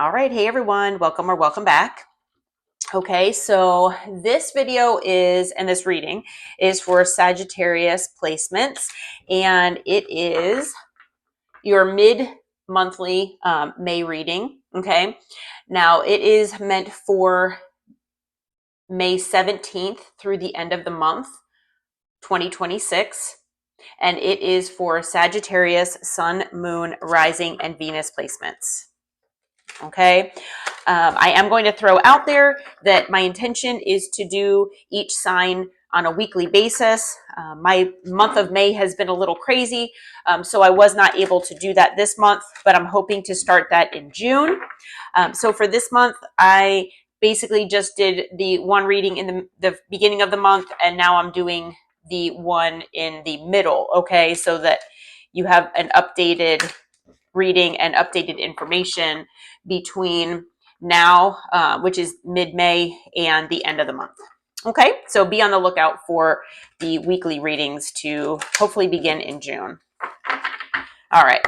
All right. Hey, everyone. Welcome or welcome back. Okay, so this video is, and this reading is for Sagittarius placements, and it is your mid-monthly May reading. Okay, now it is meant for May 17th through the end of the month, 2026. And it is for Sagittarius, Sun, Moon, Rising, and Venus placements. Okay, I am going to throw out there that my intention is to do each sign on a weekly basis. My month of May has been a little crazy, so I was not able to do that this month, but I'm hoping to start that in June. So for this month, I basically just did the one reading in the beginning of the month, and now I'm doing the one in the middle, okay, so that you have an updated reading and updated information between now, which is mid-May, and the end of the month. Okay, so be on the lookout for the weekly readings to hopefully begin in June. All right.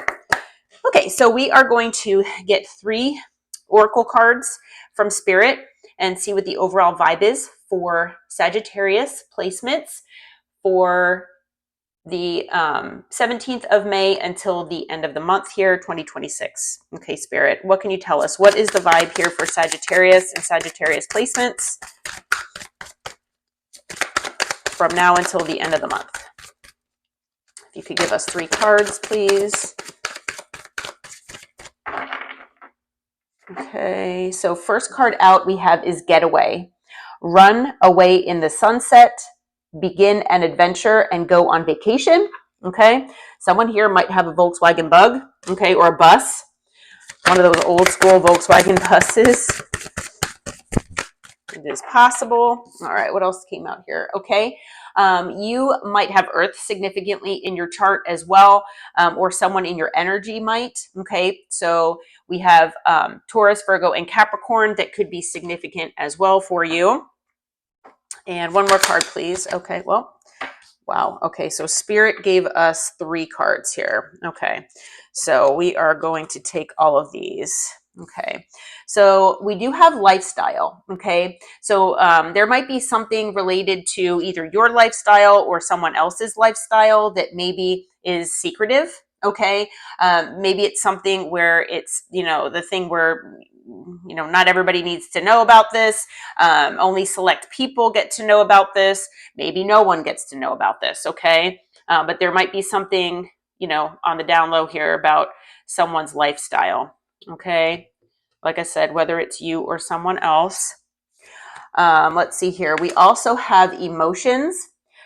Okay, so we are going to get 3 oracle cards from Spirit and see what the overall vibe is for Sagittarius placements for the 17th of May until the end of the month here, 2026. Okay, Spirit, what can you tell us? What is the vibe here for Sagittarius and Sagittarius placements from now until the end of the month? If you could give us 3 cards, please. Okay, so first card out we have is Getaway. Run away in the sunset, begin an adventure, and go on vacation. Okay, someone here might have a Volkswagen Bug, okay, or a bus, one of those old school Volkswagen buses. It is possible. All right, what else came out here? Okay, you might have Earth significantly in your chart as well, or someone in your energy might. Okay, so we have Taurus, Virgo, and Capricorn that could be significant as well for you. And one more card, please. Okay, well, wow. Okay, so Spirit gave us 3 cards here. Okay, so we are going to take all of these. Okay, so we do have lifestyle. Okay, so there might be something related to either your lifestyle or someone else's lifestyle that maybe is secretive. Okay, maybe it's something where it's, the thing where, not everybody needs to know about this. Only select people get to know about this. Maybe no one gets to know about this. Okay, but there might be something, on the down low here about someone's lifestyle. Okay, like I said, whether it's you or someone else. Let's see here. We also have emotions.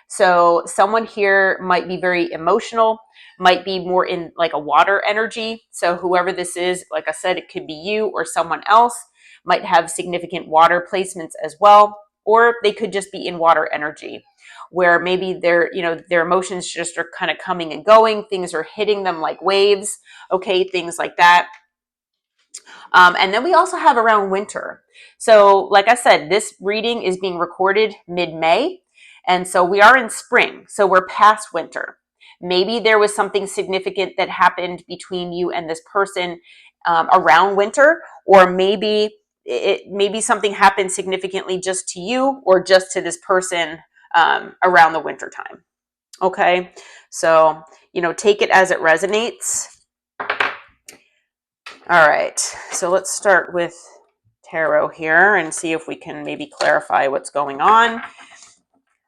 So someone here might be very emotional, might be more in like a water energy. So whoever this is, like I said, it could be you or someone else, might have significant water placements as well, or they could just be in water energy, where maybe their emotions just are kind of coming and going. Things are hitting them like waves. Okay, things like that. And then we also have around winter. So like I said, this reading is being recorded mid-May. And so we are in spring. So we're past winter. Maybe there was something significant that happened between you and this person around winter, or maybe something happened significantly just to you or just to this person around the winter time. Okay. So, take it as it resonates. All right, so let's start with tarot here and see if we can maybe clarify what's going on.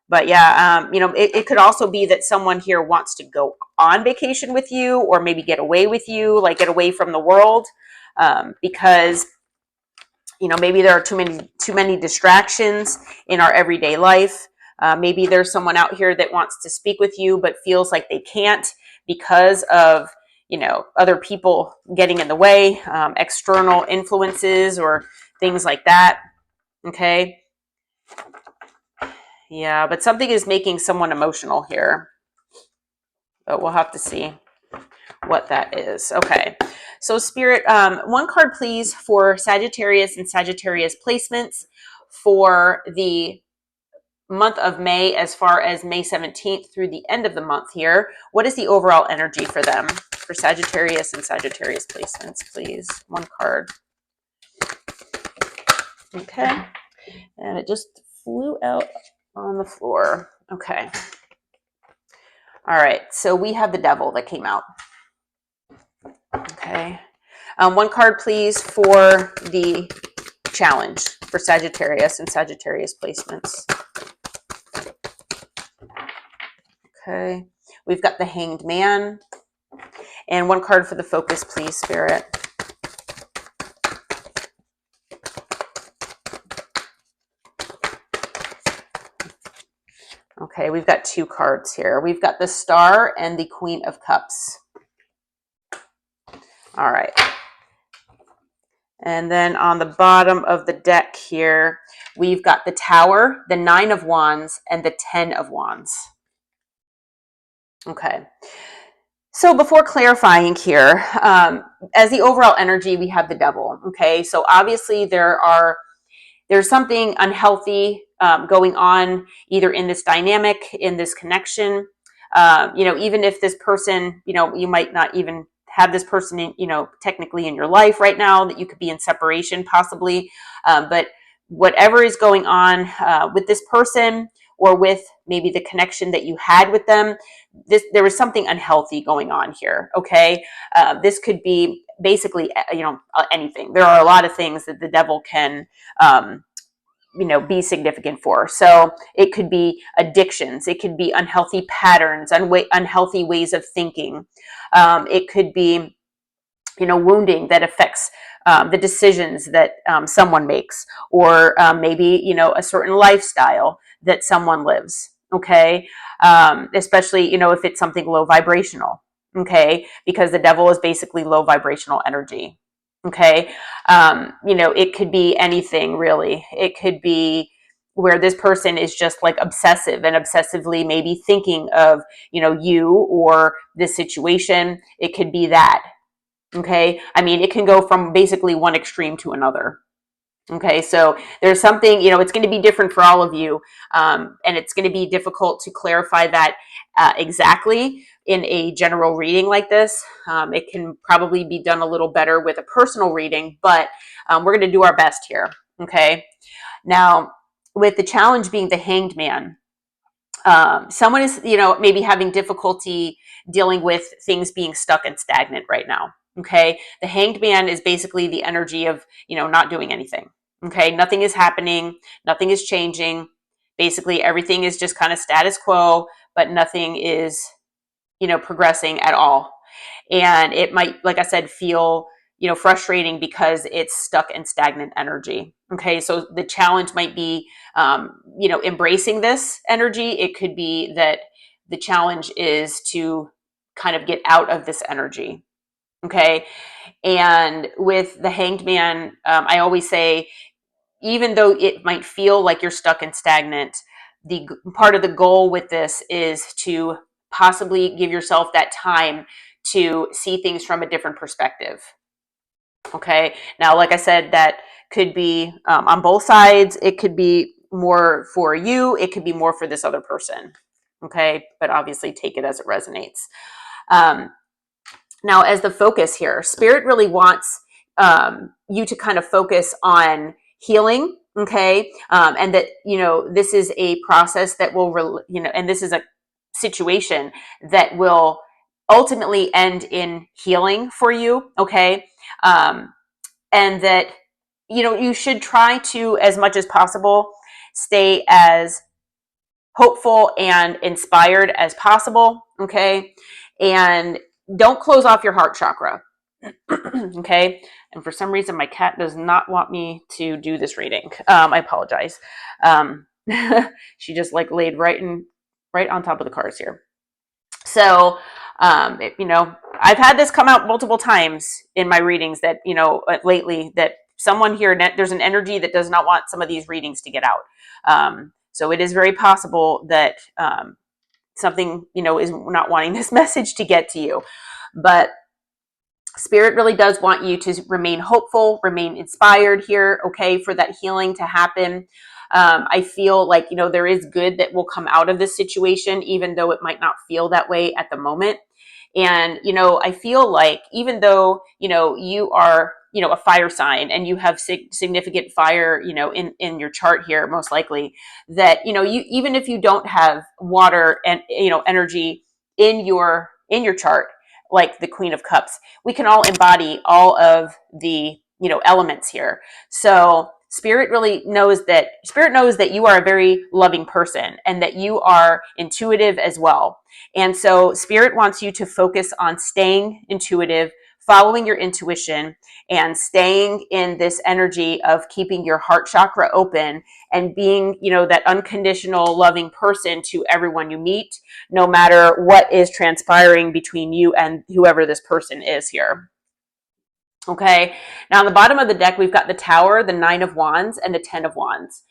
But yeah, it could also be that someone here wants to go on vacation with you, or maybe get away with you, like get away from the world, because maybe there are too many distractions in our everyday life. Maybe there's someone out here that wants to speak with you but feels like they can't because of other people getting in the way, external influences or things like that. Okay. Yeah, but something is making someone emotional here. But we'll have to see what that is. Okay. So Spirit, one card please for Sagittarius and Sagittarius placements for the month of May, as far as May 17th through the end of the month here. What is the overall energy for them, for Sagittarius and Sagittarius placements, please? One card. Okay. And it just flew out on the floor. Okay. All right. So we have the devil that came out. Okay. One card, please, for the challenge for Sagittarius and Sagittarius placements. Okay. We've got the Hanged Man. And one card for the focus, please, Spirit. Okay, we've got two cards here. We've got the Star and the Queen of Cups. All right. And then on the bottom of the deck here, we've got the Tower, the Nine of Wands, and the Ten of Wands. Okay. So before clarifying here, as the overall energy, we have the Devil. Okay. So obviously there's something unhealthy going on either in this dynamic, in this connection. Even if this person, you might not even have this person, technically in your life right now, that you could be in separation possibly. But whatever is going on with this person or with maybe the connection that you had with them, there was something unhealthy going on here. Okay. This could be basically, anything. There are a lot of things that the devil can, be significant for. So it could be addictions. It could be unhealthy patterns, unhealthy ways of thinking. It could be, wounding that affects the decisions that someone makes, or maybe, a certain lifestyle that someone lives. Okay. Especially, if it's something low vibrational. Okay. Because the devil is basically low vibrational energy. Okay. It could be anything really. It could be where this person is just like obsessive and obsessively maybe thinking of, you or this situation. It could be that. Okay. I mean, it can go from basically one extreme to another. Okay. So there's something, it's going to be different for all of you. And it's going to be difficult to clarify that exactly in a general reading like this. It can probably be done a little better with a personal reading, but we're going to do our best here. Okay. Now, with the challenge being the Hanged Man, someone is, maybe having difficulty dealing with things being stuck and stagnant right now. Okay. The Hanged Man is basically the energy of, not doing anything. Okay. Nothing is happening. Nothing is changing. Basically, everything is just kind of status quo, but nothing is, progressing at all. And it might, like I said, feel, frustrating because it's stuck in stagnant energy. Okay. So the challenge might be, embracing this energy. It could be that the challenge is to kind of get out of this energy. Okay. And with the Hanged Man, I always say, even though it might feel like you're stuck and stagnant, the part of the goal with this is to possibly give yourself that time to see things from a different perspective. Okay. Now, like I said, that could be on both sides. It could be more for you. It could be more for this other person. Okay. But obviously take it as it resonates. Now, as the focus here, Spirit really wants you to kind of focus on healing. Okay. And that, this is a process that will, and this is a situation that will ultimately end in healing for you. Okay. And that, you should try to, as much as possible, stay as hopeful and inspired as possible. Okay. And don't close off your heart chakra. Okay. And for some reason, my cat does not want me to do this reading. I apologize. She just laid right on top of the cards here. So, I've had this come out multiple times in my readings that, lately, that someone here, there's an energy that does not want some of these readings to get out. So it is very possible that something, is not wanting this message to get to you. But Spirit really does want you to remain hopeful, remain inspired here, okay, for that healing to happen. I feel like, there is good that will come out of this situation, even though it might not feel that way at the moment. And, I feel like even though, you are you know, a fire sign and you have significant fire, you know, in your chart here, most likely, that, you know, you, even if you don't have water and, you know, energy in your chart, like the Queen of Cups, we can all embody all of the, you know, elements here. So Spirit knows that you are a very loving person and that you are intuitive as well. And so Spirit wants you to focus on staying intuitive, following your intuition, and staying in this energy of keeping your heart chakra open and being, you know, that unconditional loving person to everyone you meet, no matter what is transpiring between you and whoever this person is here. Okay. Now on the bottom of the deck, we've got the Tower, the Nine of Wands, and the Ten of Wands.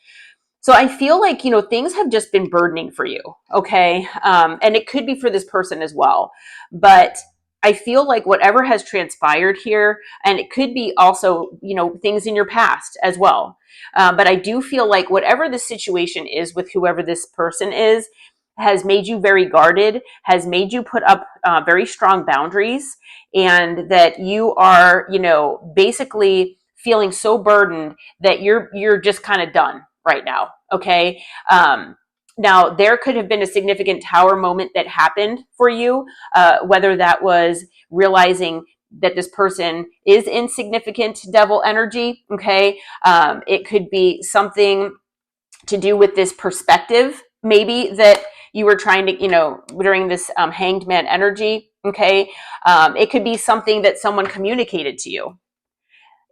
So I feel like, you know, things have just been burdening for you. Okay. And it could be for this person as well. But I feel like whatever has transpired here, and it could be also, you know, things in your past as well. But I do feel like whatever the situation is with whoever this person is, has made you very guarded, has made you put up very strong boundaries, and that you are, you know, basically feeling so burdened that you're just kind of done right now. Okay. Now there could have been a significant Tower moment that happened for you, whether that was realizing that this person is in significant devil energy. Okay. It could be something to do with this perspective, maybe, that you were trying to, you know, during this Hanged Man energy. Okay. It could be something that someone communicated to you.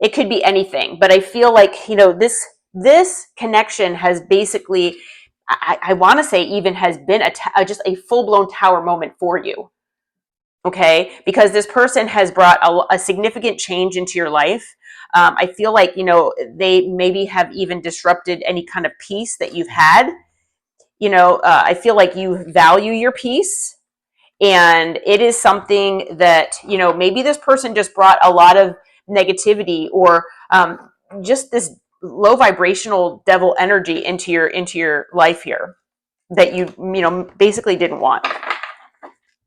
It could be anything, but I feel like, you know, this connection has basically, I want to say, even has been just a full-blown Tower moment for you. Okay, because this person has brought a significant change into your life. I feel like, you know, they maybe have even disrupted any kind of peace that you've had. You know, I feel like you value your peace, and it is something that, you know, maybe this person just brought a lot of negativity or just this low vibrational devil energy into your life here that you know, basically didn't want.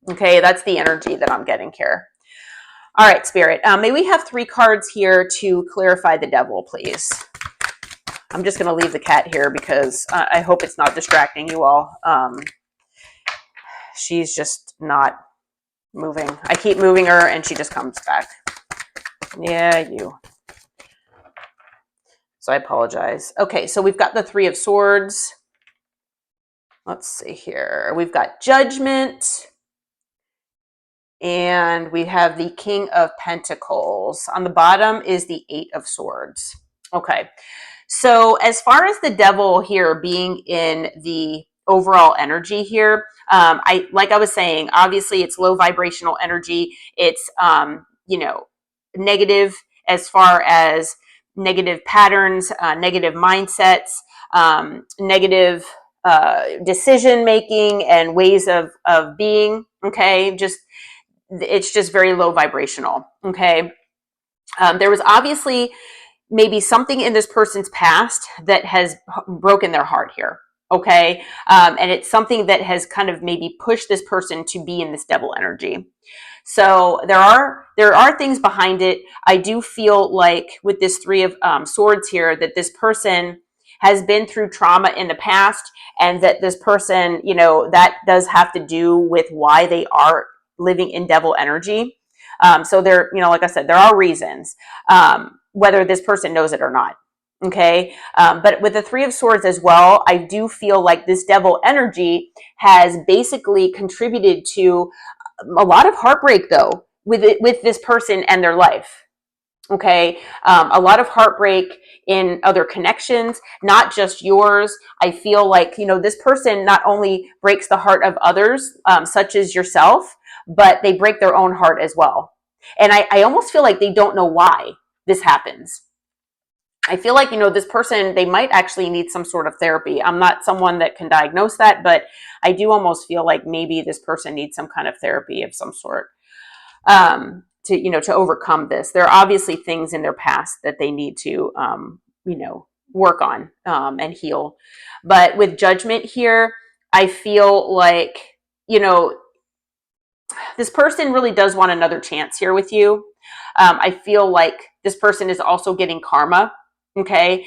Okay, that's the energy that I'm getting here. All right, Spirit, may we have 3 cards here to clarify the devil, please? I'm just going to leave the cat here because I hope it's not distracting you all. She's just not moving. I keep moving her and she just comes back. Yeah, you. So I apologize. Okay, so we've got the 3 of Swords. Let's see here. We've got Judgment. And we have the King of Pentacles. On the bottom is the 8 of Swords. Okay. So as far as the devil here being in the overall energy here, like I was saying, obviously it's low vibrational energy. It's, you know, negative as far as negative patterns, negative mindsets, negative decision making and ways of being. Okay, it's just very low vibrational. Okay, there was obviously maybe something in this person's past that has broken their heart here. Okay, and it's something that has kind of maybe pushed this person to be in this devil energy. So there are things behind it. I do feel like with this 3 of Swords here, that this person has been through trauma in the past, and that this person, you know, that does have to do with why they are living in devil energy. So there, you know, like I said, there are reasons, whether this person knows it or not. Okay. But with the 3 of Swords as well, I do feel like this devil energy has basically contributed to a lot of heartbreak, though, with this person and their life. Okay. A lot of heartbreak in other connections, not just yours. I feel like, you know, this person not only breaks the heart of others, such as yourself, but they break their own heart as well. And I almost feel like they don't know why this happens. I feel like, you know, this person, they might actually need some sort of therapy. I'm not someone that can diagnose that, but I do almost feel like maybe this person needs some kind of therapy of some sort. To, you know, to overcome this. There are obviously things in their past that they need to, you know, work on and heal. But with Judgment here, I feel like, you know, this person really does want another chance here with you. I feel like this person is also getting karma, okay,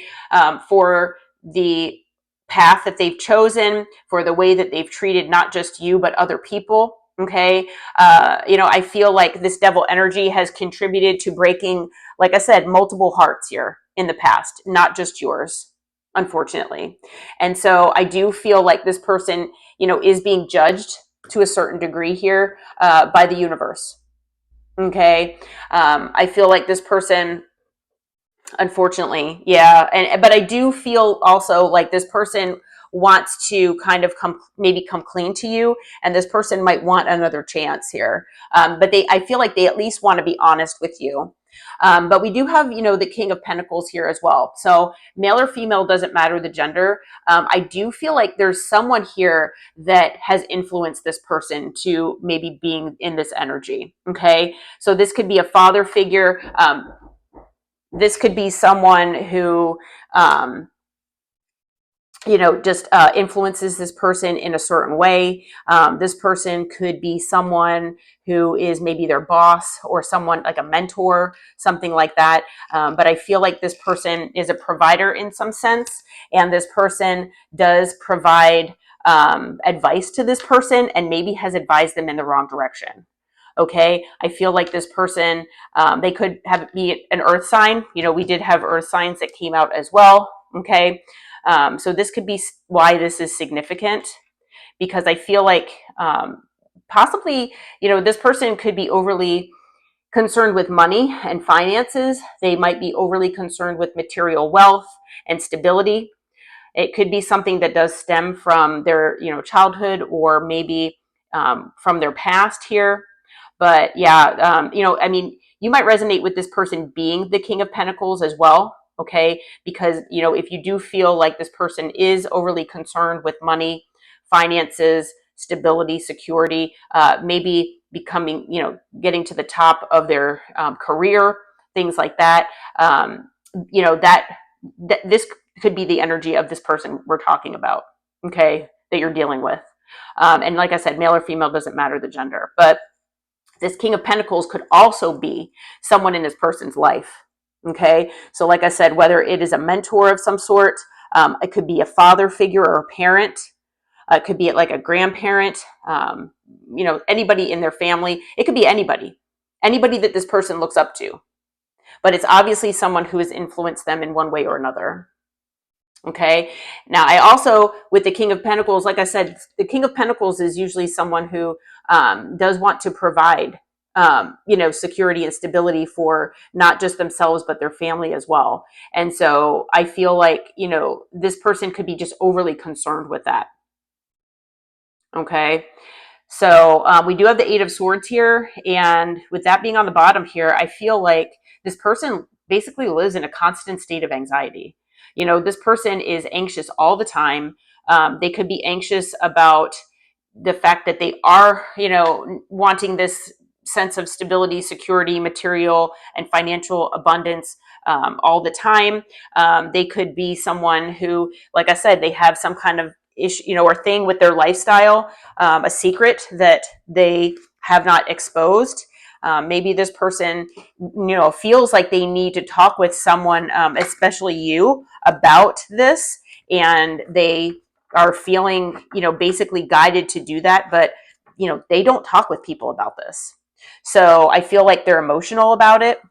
for the path that they've chosen, for the way that they've treated not just you, but other people. Okay. I feel like this devil energy has contributed to breaking, like I said, multiple hearts here in the past, not just yours, unfortunately. And so I do feel like this person, is being judged to a certain degree here by the universe. Okay. I feel like this person, unfortunately, yeah. But I do feel also like this person wants to kind of maybe come clean to you, and this person might want another chance here. But I feel like they at least want to be honest with you. But we do have, the King of Pentacles here as well. So male or female, doesn't matter the gender. I do feel like there's someone here that has influenced this person to maybe being in this energy. Okay. So this could be a father figure. This could be someone who, just influences this person in a certain way. This person could be someone who is maybe their boss or someone like a mentor, something like that. But I feel like this person is a provider in some sense, and this person does provide advice to this person and maybe has advised them in the wrong direction. Okay, I feel like this person, they could be an earth sign. We did have earth signs that came out as well. Okay, so this could be why this is significant, because I feel like possibly, this person could be overly concerned with money and finances. They might be overly concerned with material wealth and stability. It could be something that does stem from their, childhood, or maybe from their past here. But yeah, you might resonate with this person being the King of Pentacles as well. Okay. Because, if you do feel like this person is overly concerned with money, finances, stability, security, maybe becoming, getting to the top of their career, things like that, this could be the energy of this person we're talking about. Okay. That you're dealing with. And like I said, male or female, doesn't matter the gender, but this King of Pentacles could also be someone in this person's life. Okay. So like I said, whether it is a mentor of some sort, it could be a father figure or a parent. It could be like a grandparent, anybody in their family. It could be anybody that this person looks up to, but it's obviously someone who has influenced them in one way or another. Okay. Now, I also, with the King of Pentacles, like I said, the King of Pentacles is usually someone who does want to provide, security and stability for not just themselves, but their family as well. And so I feel like, this person could be just overly concerned with that. Okay. So we do have the Eight of Swords here. And with that being on the bottom here, I feel like this person basically lives in a constant state of anxiety. This person is anxious all the time. They could be anxious about the fact that they are, wanting this sense of stability, security, material, and financial abundance all the time. They could be someone who, like I said, they have some kind of issue, or thing with their lifestyle, a secret that they have not exposed. Maybe this person, feels like they need to talk with someone, especially you, about this, and they are feeling, basically guided to do that, but, they don't talk with people about this. So I feel like they're emotional about it.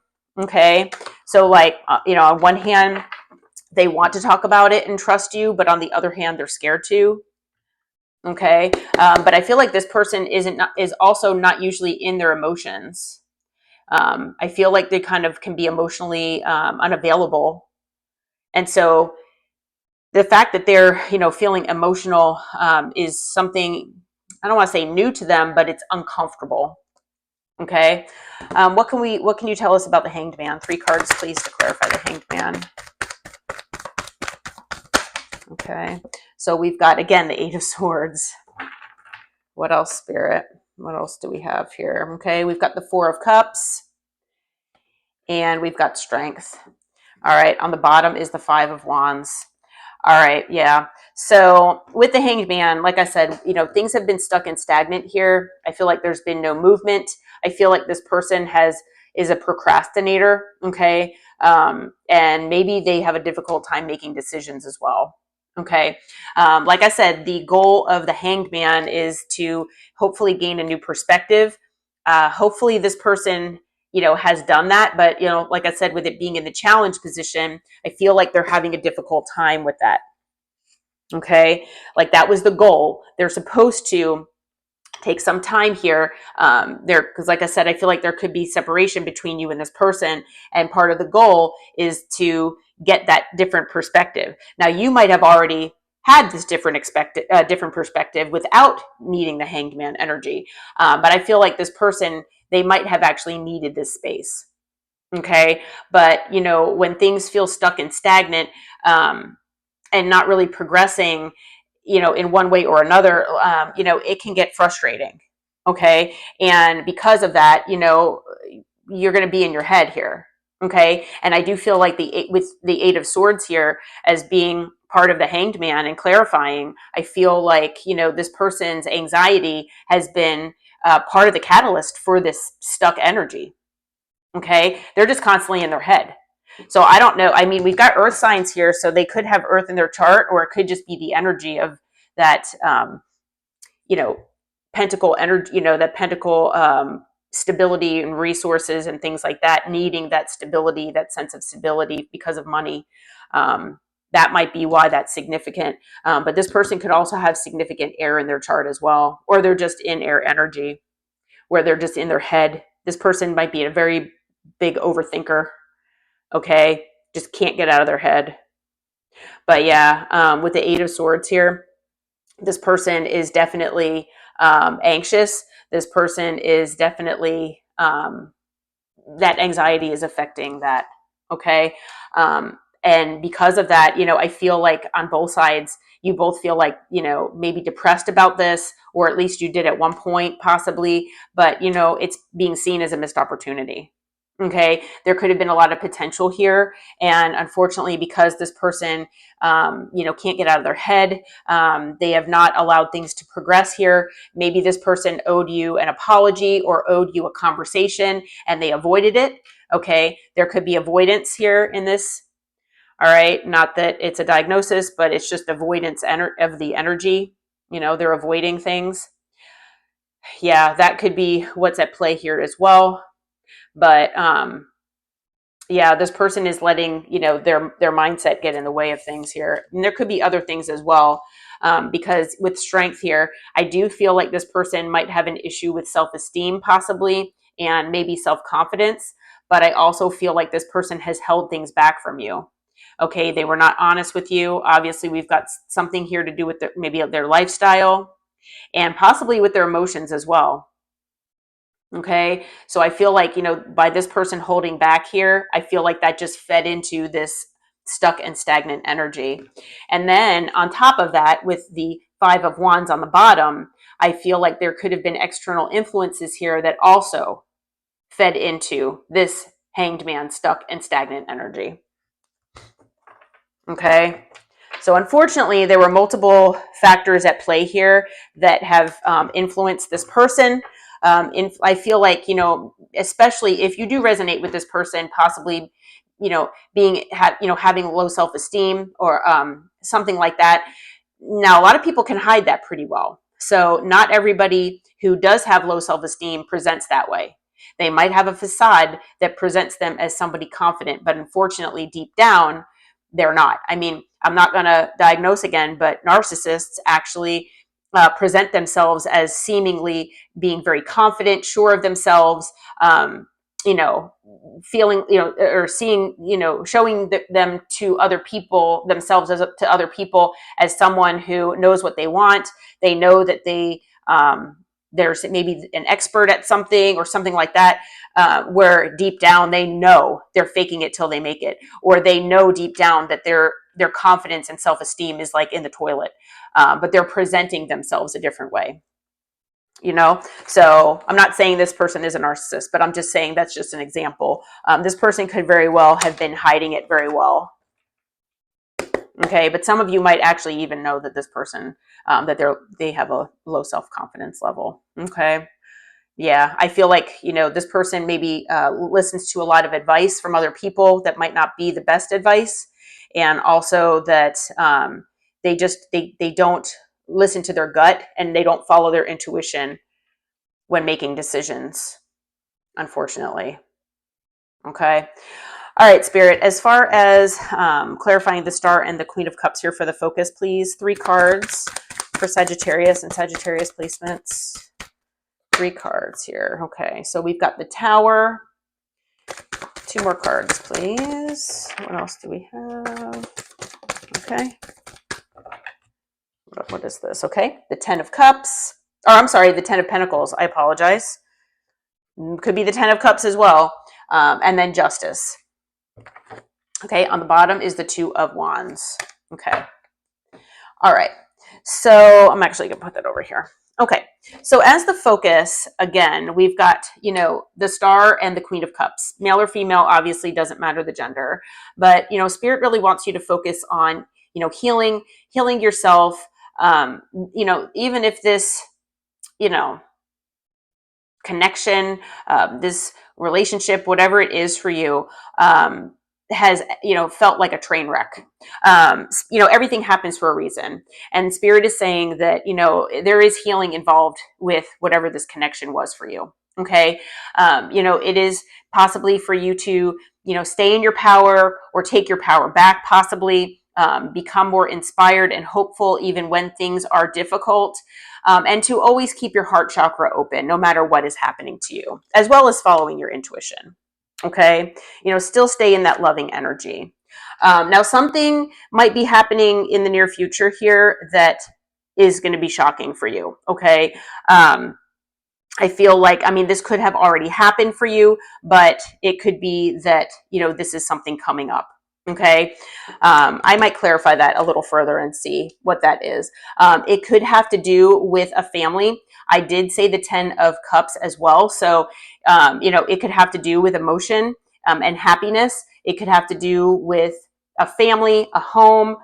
Okay. So like, on one hand, they want to talk about it and trust you, but on the other hand, they're scared to. Okay. But I feel like this person is also not usually in their emotions. I feel like they kind of can be emotionally unavailable. And so the fact that they're, feeling emotional is something, I don't want to say new to them, but it's uncomfortable. Okay. What can you tell us about the Hanged Man? 3 cards, please, to clarify the Hanged Man. Okay. So we've got, again, the Eight of Swords. What else, Spirit? What else do we have here? Okay. We've got the 4 of Cups, and we've got Strength. All right. On the bottom is the 5 of Wands. All right. Yeah. So with the Hanged Man, like I said, things have been stuck and stagnant here. I feel like there's been no movement. I feel like this person has, is a procrastinator, okay? And maybe they have a difficult time making decisions as well. Okay. Like I said, the goal of the Hanged Man is to hopefully gain a new perspective. Hopefully this person, has done that. But, like I said, with it being in the challenge position, I feel like they're having a difficult time with that. Okay. Like that was the goal. They're supposed to take some time here there, because like I said, I feel like there could be separation between you and this person, and part of the goal is to get that different perspective. Now you might have already had this different perspective without needing the Hanged Man energy, but I feel like this person, they might have actually needed this space. Okay. But when things feel stuck and stagnant, and not really progressing, in one way or another, it can get frustrating. Okay. And because of that, you're going to be in your head here. Okay. And I do feel like with the Eight of Swords here as being part of the Hanged Man and clarifying, I feel like, this person's anxiety has been part of the catalyst for this stuck energy. Okay. They're just constantly in their head. So I don't know. I mean, we've got earth signs here, so they could have earth in their chart, or it could just be the energy of that, pentacle energy, that pentacle stability and resources and things like that, needing that stability, that sense of stability because of money. That might be why that's significant. But this person could also have significant air in their chart as well, or they're just in air energy where they're just in their head. This person might be a very big overthinker. Okay, just can't get out of their head. But yeah, with the Eight of Swords here, this person is definitely anxious. This person is definitely, that anxiety is affecting that. Okay. And because of that, I feel like on both sides, you both feel like, maybe depressed about this, or at least you did at one point, possibly, but, it's being seen as a missed opportunity. Okay. There could have been a lot of potential here. And unfortunately, because this person, can't get out of their head, they have not allowed things to progress here. Maybe this person owed you an apology or owed you a conversation and they avoided it. Okay. There could be avoidance here in this. All right. Not that it's a diagnosis, but it's just avoidance of the energy. They're avoiding things. Yeah, that could be what's at play here as well. But yeah, this person is letting their mindset get in the way of things here, and there could be other things as well. Because with strength here, I do feel like this person might have an issue with self-esteem, possibly, and maybe self-confidence. But I also feel like this person has held things back from you. Okay, they were not honest with you. Obviously, we've got something here to do with maybe their lifestyle and possibly with their emotions as well. Okay. So I feel like, by this person holding back here, I feel like that just fed into this stuck and stagnant energy. And then on top of that, with the Five of Wands on the bottom, I feel like there could have been external influences here that also fed into this Hanged Man stuck and stagnant energy. Okay. So unfortunately, there were multiple factors at play here that have influenced this person. I feel like, especially if you do resonate with this person, possibly, having low self-esteem or something like that. Now, a lot of people can hide that pretty well. So not everybody who does have low self-esteem presents that way. They might have a facade that presents them as somebody confident, but unfortunately, deep down, they're not. I mean, I'm not going to diagnose again, but narcissists actually present themselves as seemingly being very confident, sure of themselves, feeling, or seeing, showing them to other people, themselves to other people as someone who knows what they want. They know that there's maybe an expert at something or something like that, where deep down they know they're faking it till they make it, or they know deep down that their confidence and self-esteem is like in the toilet, but they're presenting themselves a different way. So I'm not saying this person is a narcissist, but I'm just saying that's just an example. This person could very well have been hiding it very well. Okay, but some of you might actually even know that this person, that they have a low self-confidence level. Okay. Yeah, I feel like, you know, this person maybe listens to a lot of advice from other people that might not be the best advice. And also that they don't listen to their gut and they don't follow their intuition when making decisions, unfortunately. Okay. All right, Spirit, as far as clarifying the Star and the Queen of Cups here for the focus, please. 3 cards for Sagittarius and Sagittarius placements. 3 cards here. Okay, so we've got the Tower. 2 more cards, please. What else do we have? Okay. What is this? Okay, the 10 of Cups. Or I'm sorry, the 10 of Pentacles. I apologize. Could be the 10 of Cups as well. And then Justice. Okay, on the bottom is the 2 of Wands. Okay. All right. So I'm actually going to put that over here. Okay. So as the focus, again, we've got, you know, the Star and the Queen of Cups. Male or female obviously doesn't matter the gender, but, you know, Spirit really wants you to focus on, you know, healing yourself. You know, even if this, you know, connection, this relationship, whatever it is for you, has, you know, felt like a train wreck. You know, everything happens for a reason. And Spirit is saying that, you know, there is healing involved with whatever this connection was for you. Okay. You know, it is possibly for you to, you know, stay in your power or take your power back, possibly. Become more inspired and hopeful even when things are difficult, and to always keep your heart chakra open no matter what is happening to you, as well as following your intuition. Okay, you know, still stay in that loving energy. Now, something might be happening in the near future here that is going to be shocking for you. Okay. I feel like, I mean, this could have already happened for you, but it could be that, you know, this is something coming up. Okay. I might clarify that a little further and see what that is. It could have to do with a family. I did say the 10 of Cups as well. So, you know, it could have to do with emotion and happiness. It could have to do with a family, a home,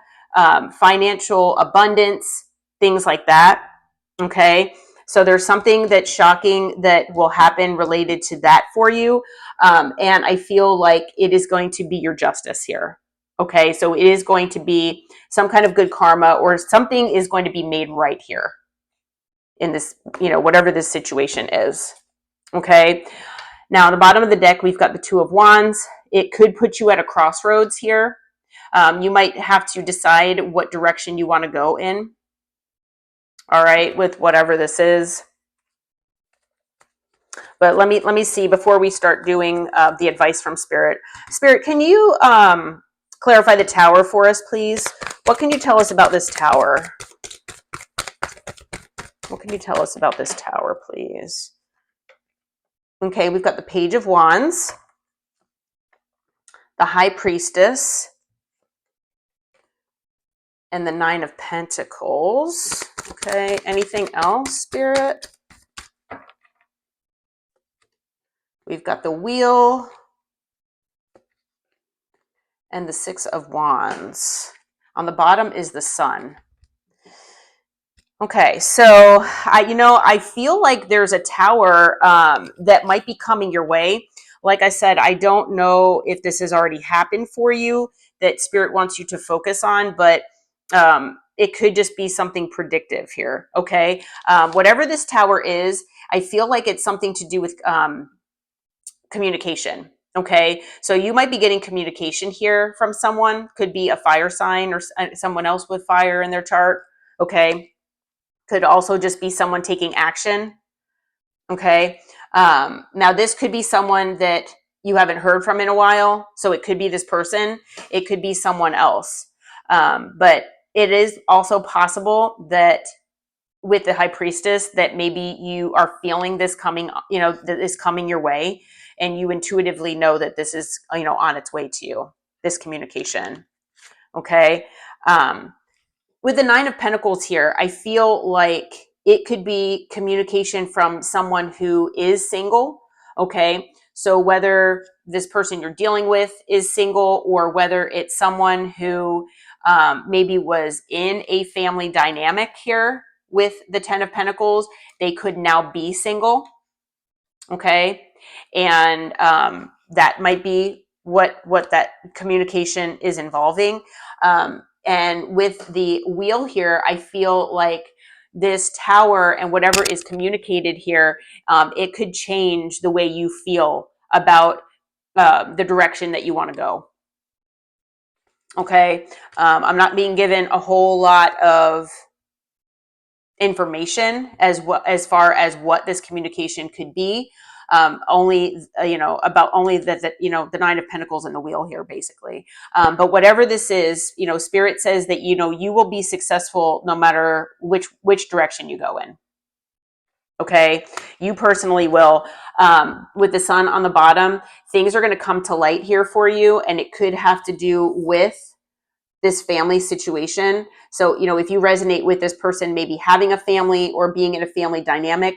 financial abundance, things like that. Okay. So there's something that's shocking that will happen related to that for you. And I feel like it is going to be your justice here. Okay. So it is going to be some kind of good karma, or something is going to be made right here in this, you know, whatever this situation is. Okay. Now, on the bottom of the deck, we've got the 2 of Wands. It could put you at a crossroads here. You might have to decide what direction you want to go in. All right, with whatever this is. But let me see before we start doing the advice from Spirit. Spirit, can you clarify the Tower for us, please? What can you tell us about this Tower? What can you tell us about this Tower, please? Okay, we've got the Page of Wands, the High Priestess, and the 9 of Pentacles. Okay, anything else, Spirit? We've got the Wheel and the 6 of Wands. On the bottom is the Sun. Okay, so I feel like there's a Tower that might be coming your way. Like I said, I don't know if this has already happened for you that Spirit wants you to focus on, but it could just be something predictive here. Okay, whatever this Tower is, I feel like it's something to do with communication. Okay, so you might be getting communication here from someone. Could be a fire sign or someone else with fire in their chart. Okay, could also just be someone taking action. Okay, now this could be someone that you haven't heard from in a while. So it could be this person. It could be someone else. But it is also possible that with the High Priestess that maybe you are feeling this coming, you know, that is coming your way, and you intuitively know that this is, you know, on its way to you, this communication. Okay. With the 9 of Pentacles here, I feel like it could be communication from someone who is single. Okay. So whether this person you're dealing with is single, or whether it's someone who maybe was in a family dynamic here with the 10 of Pentacles, they could now be single. Okay. And that might be what that communication is involving. And with the wheel here, I feel like this tower and whatever is communicated here, it could change the way you feel about the direction that you want to go. Okay. I'm not being given a whole lot of information as far as what this communication could be. Only about only that the Nine of Pentacles and the wheel here, basically. But whatever this is, Spirit says that you will be successful no matter which direction you go in. Okay, you personally will. With the Sun on the bottom, things are going to come to light here for you, and it could have to do with this family situation. So, if you resonate with this person, maybe having a family or being in a family dynamic,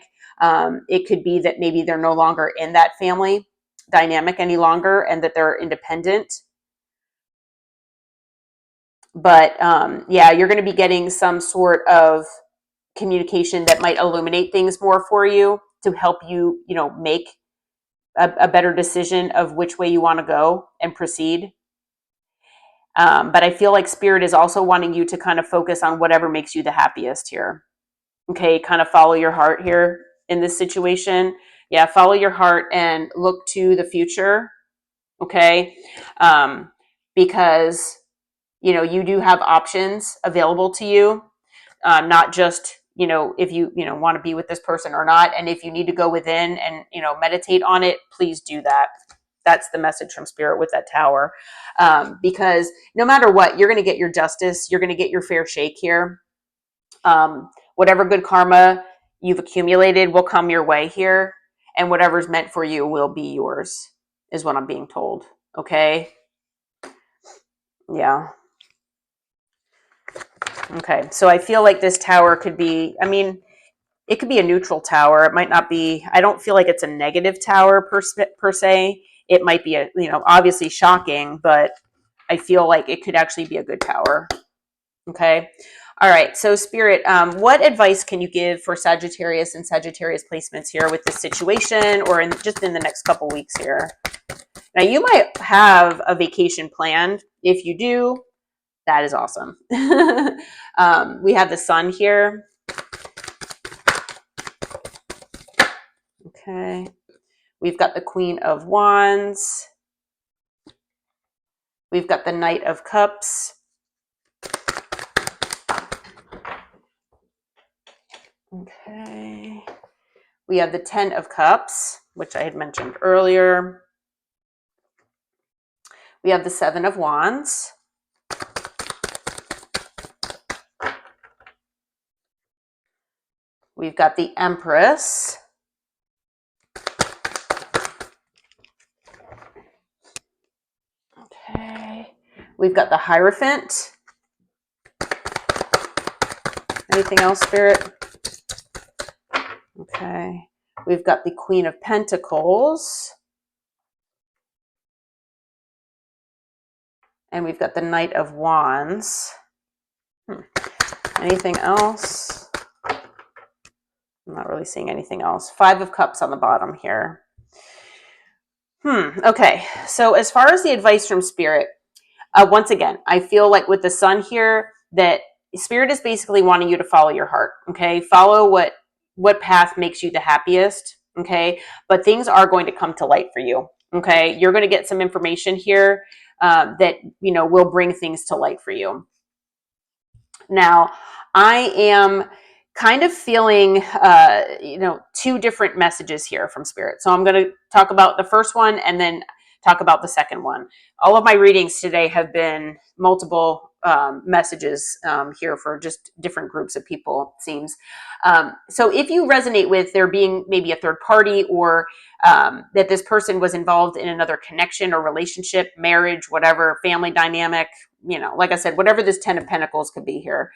it could be that maybe they're no longer in that family dynamic any longer and that they're independent. But yeah, you're going to be getting some sort of communication that might illuminate things more for you to help you, make a better decision of which way you want to go and proceed. But I feel like Spirit is also wanting you to kind of focus on whatever makes you the happiest here. Okay, kind of follow your heart here in this situation. Yeah, follow your heart and look to the future. Okay, because you do have options available to you, not just if you want to be with this person or not. And if you need to go within and meditate on it, please do that. That's the message from Spirit with that tower. Because no matter what, you're going to get your justice. You're going to get your fair shake here. Whatever good karma you've accumulated will come your way here. And whatever's meant for you will be yours, is what I'm being told. Okay? Yeah. Okay. So I feel like this tower could be, it could be a neutral tower. It might not be, I don't feel like it's a negative tower per se. It might be obviously shocking, but I feel like it could actually be a good tower. Okay. All right. So Spirit, what advice can you give for Sagittarius and Sagittarius placements here with this situation, or just in the next couple weeks here? Now, you might have a vacation planned. If you do, that is awesome. We have the Sun here. Okay. We've got the Queen of Wands. We've got the Knight of Cups. Okay. We have the Ten of Cups, which I had mentioned earlier. We have the Seven of Wands. We've got the Empress. Okay. We've got the Hierophant. Anything else, Spirit? Okay. We've got the Queen of Pentacles. And we've got the Knight of Wands. Anything else? I'm not really seeing anything else. Five of Cups on the bottom here. Okay. So as far as the advice from Spirit, once again, I feel like with the Sun here, that Spirit is basically wanting you to follow your heart. Okay. Follow what path makes you the happiest. Okay. But things are going to come to light for you. Okay. You're going to get some information here that, will bring things to light for you. Now, I am kind of feeling, two different messages here from Spirit. So I'm going to talk about the first one and then talk about the second one. All of my readings today have been multiple messages here for just different groups of people, it seems. So if you resonate with there being maybe a third party, or that this person was involved in another connection or relationship, marriage, whatever, family dynamic, like I said, whatever this Ten of Pentacles could be here,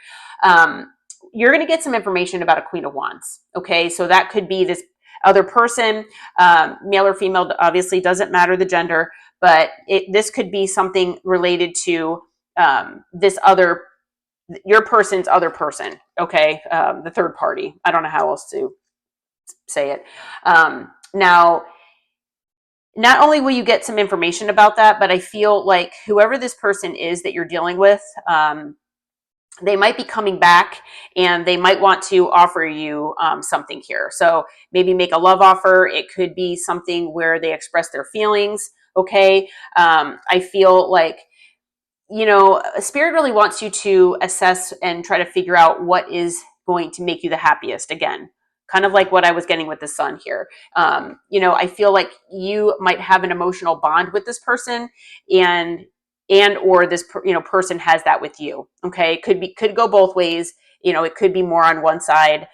you're going to get some information about a Queen of Wands. Okay, so that could be this other person, male or female, obviously doesn't matter the gender, but this could be something related to your person's other person. Okay, the third party. I don't know how else to say it. Now, not only will you get some information about that, but I feel like whoever this person is that you're dealing with, they might be coming back and they might want to offer you something here. So maybe make a love offer. It could be something where they express their feelings. Okay. I feel like, you know, Spirit really wants you to assess and try to figure out what is going to make you the happiest again. Kind of like what I was getting with the sun here. You know, I feel like you might have an emotional bond with this person, and or this person has that with you. Okay, could go both ways. You know, it could be more on one side.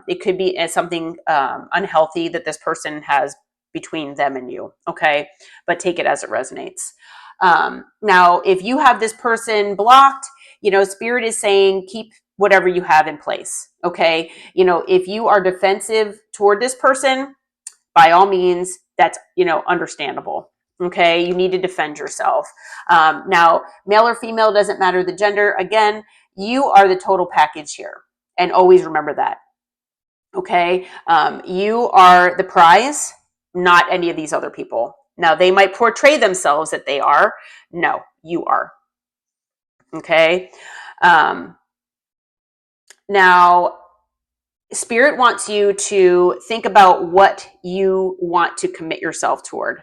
It could be something unhealthy that this person has between them and you. Okay, but take it as it resonates. Now, if you have this person blocked, you know, Spirit is saying keep whatever you have in place. Okay. You know, if you are defensive toward this person, by all means, that's, you know, understandable. Okay. You need to defend yourself. Now, male or female, doesn't matter the gender. Again, you are the total package here. And always remember that. Okay. You are the prize, not any of these other people. Now, they might portray themselves that they are. No, you are. Okay. Now, Spirit wants you to think about what you want to commit yourself toward.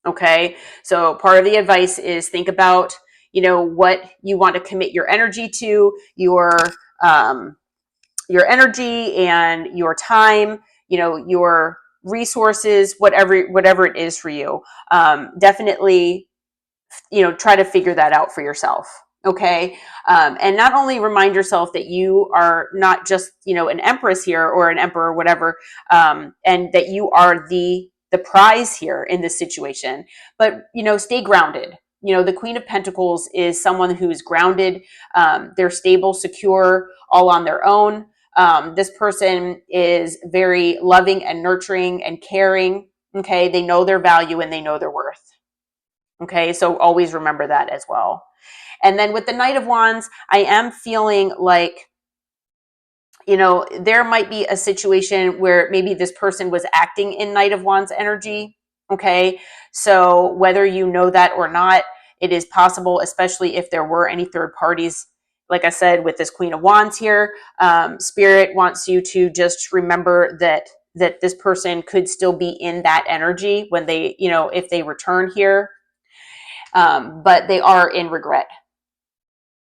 Okay. So part of the advice is think about, you know, what you want to commit your energy to, your energy and your time, you know, your resources, whatever it is for you. Definitely, you know, try to figure that out for yourself. Okay. And not only remind yourself that you are not just, you know, an empress here or an emperor or whatever, and that you are the prize here in this situation, but, you know, stay grounded. You know, the Queen of Pentacles is someone who is grounded. They're stable, secure, all on their own. This person is very loving and nurturing and caring. Okay. They know their value and they know their worth. Okay. So always remember that as well. And then with the Knight of Wands, I am feeling like, you know, there might be a situation where maybe this person was acting in Knight of Wands energy. Okay. So whether you know that or not, it is possible, especially if there were any third parties. Like I said, with this Queen of Wands here, Spirit wants you to just remember that this person could still be in that energy when they, you know, if they return here, but they are in regret.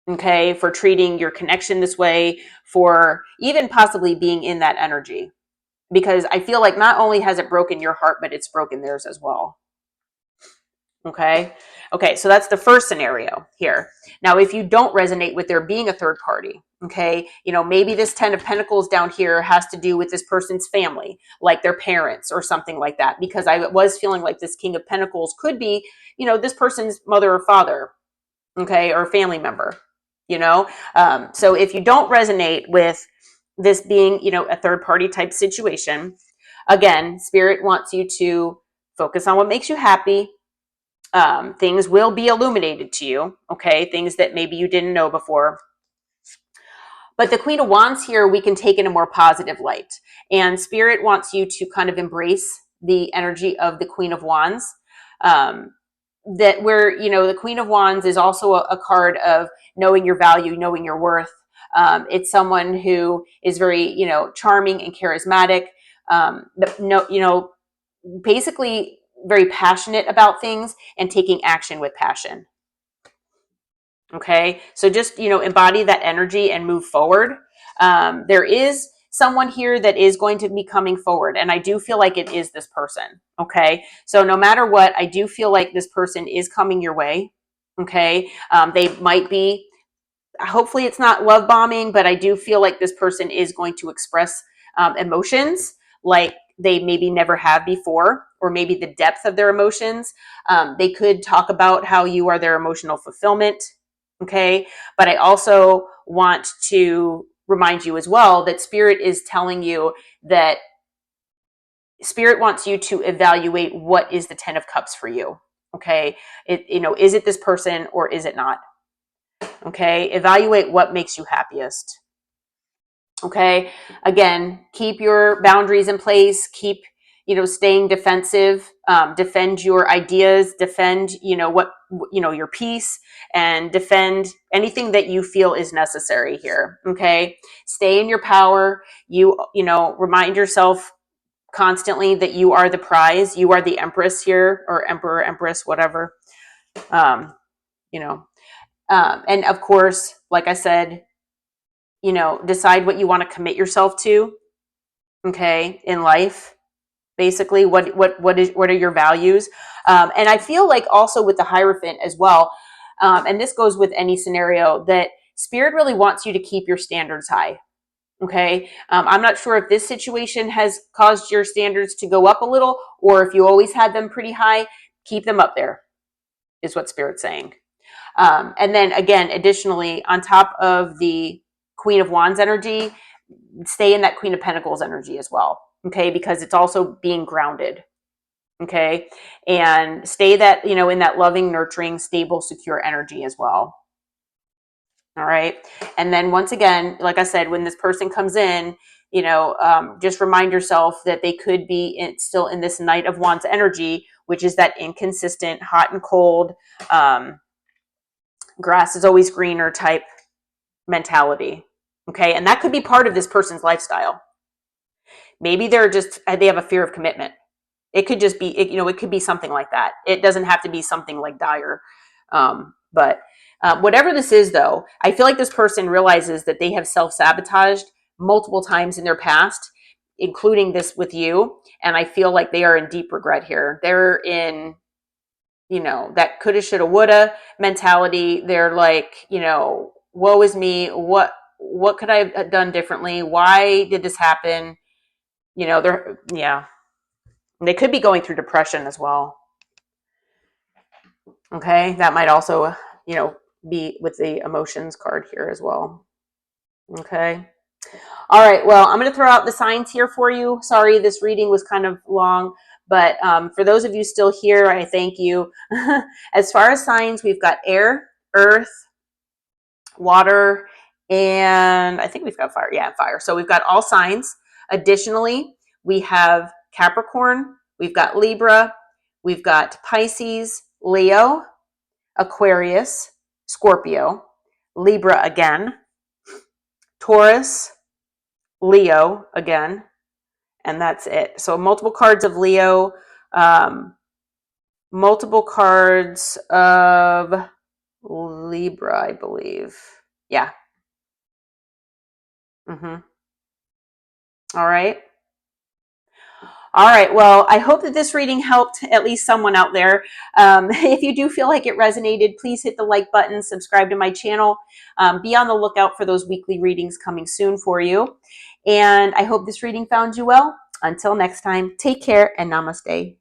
Okay, for treating your connection this way, for even possibly being in that energy. Because I feel like not only has it broken your heart, but it's broken theirs as well. Okay. Okay. So that's the first scenario here. Now, if you don't resonate with there being a third party, okay, you know, maybe this 10 of Pentacles down here has to do with this person's family, like their parents or something like that. Because I was feeling like this King of Pentacles could be, you know, this person's mother or father, okay, or family member, you know. So if you don't resonate with this being, you know, a third party type situation, again, Spirit wants you to focus on what makes you happy. Things will be illuminated to you, okay, things that maybe you didn't know before. But the Queen of Wands here, we can take in a more positive light. And Spirit wants you to kind of embrace the energy of the Queen of Wands. That where, you know, the Queen of Wands is also a card of knowing your value, knowing your worth. It's someone who is very, you know, charming and charismatic. But no, you know, basically very passionate about things and taking action with passion. Okay. So just, you know, embody that energy and move forward. There is someone here that is going to be coming forward. And I do feel like it is this person. Okay. So no matter what, I do feel like this person is coming your way. Okay. They might be, hopefully it's not love bombing, but I do feel like this person is going to express emotions like they maybe never have before, or maybe the depth of their emotions. They could talk about how you are their emotional fulfillment. Okay. But I also want to remind you as well that Spirit is telling you that Spirit wants you to evaluate what is the 10 of Cups for you. Okay. You know, is it this person or is it not? Okay. Evaluate what makes you happiest. Okay. Again, keep your boundaries in place. Keep, staying defensive, defend your ideas, defend, your peace, and defend anything that you feel is necessary here. Okay. Stay in your power. Remind yourself constantly that you are the prize. You are the empress here, or emperor, empress, whatever. And of course, like I said, decide what you want to commit yourself to. Okay. In life, basically, what are your values? And I feel like also with the Hierophant as well. And this goes with any scenario, that Spirit really wants you to keep your standards high. Okay. I'm not sure if this situation has caused your standards to go up a little, or if you always had them pretty high. Keep them up there, is what Spirit's saying. And then again, additionally, on top of the Queen of Wands energy, stay in that Queen of Pentacles energy as well. Okay. Because it's also being grounded. Okay. And stay that, in that loving, nurturing, stable, secure energy as well. All right. And then once again, like I said, when this person comes in, just remind yourself that they could be still in this Knight of Wands energy, which is that inconsistent, hot and cold, grass is always greener type mentality. Okay. And that could be part of this person's lifestyle. Maybe they have a fear of commitment. It could just be, it could be something like that. It doesn't have to be something like dire. But whatever this is, though, I feel like this person realizes that they have self-sabotaged multiple times in their past, including this with you. And I feel like they are in deep regret here. They're in, that coulda, shoulda, woulda mentality. They're like, woe is me. What could I have done differently? Why did this happen? They could be going through depression as well. Okay. That might also, be with the emotions card here as well. Okay. All right. Well, I'm going to throw out the signs here for you. Sorry, this reading was kind of long, but for those of you still here, I thank you. As far as signs, we've got air, earth, water, and I think we've got fire. Yeah, fire. So we've got all signs. Additionally, we have Capricorn, we've got Libra, we've got Pisces, Leo, Aquarius, Scorpio, Libra again, Taurus, Leo again, and that's it. So multiple cards of Leo, multiple cards of Libra, I believe. Yeah. All right. All right. Well, I hope that this reading helped at least someone out there. If you do feel like it resonated, please hit the like button, subscribe to my channel. Be on the lookout for those weekly readings coming soon for you. And I hope this reading found you well. Until next time, take care and namaste.